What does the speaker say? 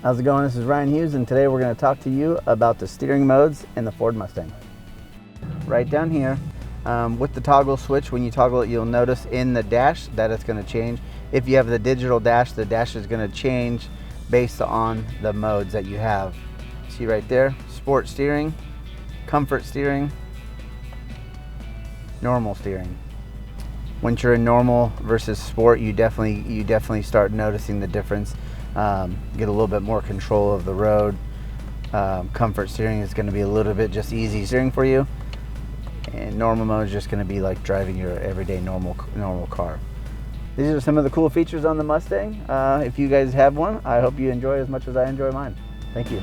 How's it going? This is Ryan Hughes, and today we're going to talk to you about the steering modes in the Ford Mustang. Right down here, with the toggle switch, when you toggle it, you'll notice in the dash that it's going to change. If you have the digital dash, the dash is going to change based on the modes that you have. See right there, sport steering, comfort steering, normal steering. Once you're in normal versus sport, you definitely start noticing the difference. Get a little bit more control of the road. Comfort steering is going to be a little bit just easy steering for you, and normal mode is just going to be like driving your everyday normal car. These are some of the cool features on the Mustang. If you guys have one, I hope you enjoy as much as I enjoy mine. Thank you.